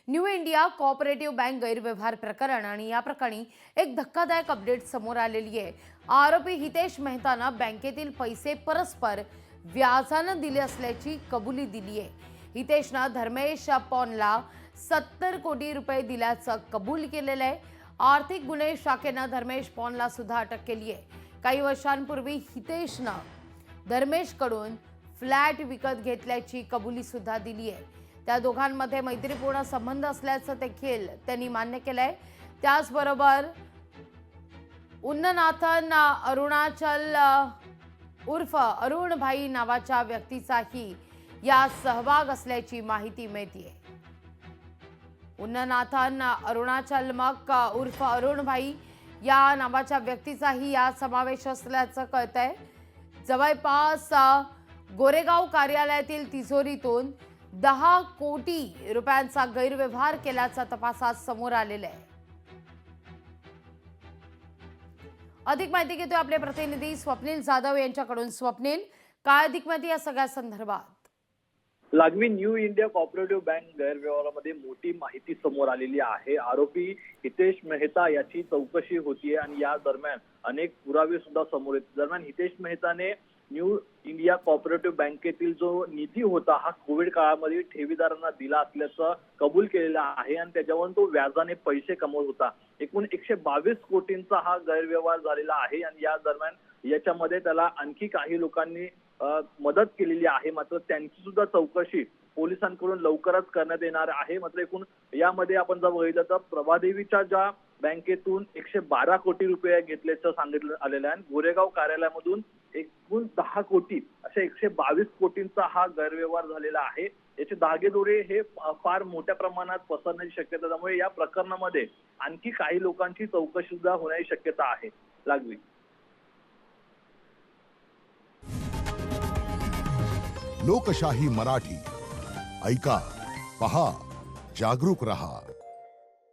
New India cooperative bank गैरव्यवहार प्रकरण आणि या प्रकरणी एक धक्कादायक अपडेट समोर आलेली आहे। आरोपी हितेश मेहताना बँकेतील पैसे परस्पर व्याजाने दिले असल्याची कबुली दिली आहे। हितेशने धर्मेश पॉनला 70 कोटी रुपये दिल्याचं कबूल केलेलं आहे। आर्थिक गुन्हे शाखेने धर्मेश पॉनला सुद्धा अटक केली आहे। काही वर्षांपूर्वी हितेशने धर्मेशकडून फ्लॅट विकत घेतल्याची कबुली सुद्धा दिली आहे। त्या दोघांमध्ये मैत्रीपूर्ण संबंध असल्याचं देखील त्यांनी मान्य केलंय। त्याचबरोबर उन्ननाथन अरुणाचल उर्फ अरुण भाई नावाच्या व्यक्तीचाही या सहभाग असल्याची माहिती मिळते। उन्ननाथन अरुणाचल मक उर्फ अरुण भाई या नावाच्या व्यक्तीचाही या समावेश असल्याचं कळतंय। जवळपास गोरेगाव कार्यालयातील तिजोरीतून 10 कोटी रुपयांचा गैरव्यवहार केल्याचा तपासात समोर आलेला आहे। अधिक माहिती घेतोय आपले प्रतिनिधी स्वप्नील जाधव यांच्याकडून। स्वप्नील, काय अधिक माहिती या सगळ्या संदर्भात? लागवी न्यू इंडिया कोऑपरेटिव्ह बँक गैरव्यवहारामध्ये मोठी माहिती समोर आलेली आहे। आरोपी हितेश मेहता याची चौकशी होतीये आणि या दरम्यान अनेक पुरावे सुद्धा समोर येत। दरम्यान हितेश मेहताने न्यू इंडिया कोऑपरेटिव्ह बँकेतील जो निधी होता हा कोविड काळामध्ये ठेवीदारांना दिला असल्याचं कबूल केलेला आहे आणि त्याच्यावरून तो व्याजाने पैसे कमवत होता। एकूण 122 कोटींचा हा गैरव्यवहार झालेला आहे आणि या दरम्यान याच्यामध्ये त्याला आणखी काही लोकांनी मदत केलेली आहे। मात्र त्यांची सुद्धा चौकशी पोलिसांकडून लवकरच करण्यात येणार आहे। मात्र एकूण यामध्ये आपण जर बघितलं तर प्रभादेवीच्या ज्या बँकेतून 112 कोटी रुपये घेतल्याचं सांगितलं आलेलं आहे। गोरेगाव कार्यालयामधून एकूण 10 कोटी अशा 122 कोटींचा हा गैरव्यवहार झालेला आहे। याचे धागेदोरे हे फार मोठ्या प्रमाणात पसरण्याची शक्यता, त्यामुळे या प्रकरणामध्ये आणखी काही लोकांची चौकशी सुद्धा होण्याची शक्यता आहे। लागवी लोकशाही मराठी ऐका, पहा, जागरूक रहा।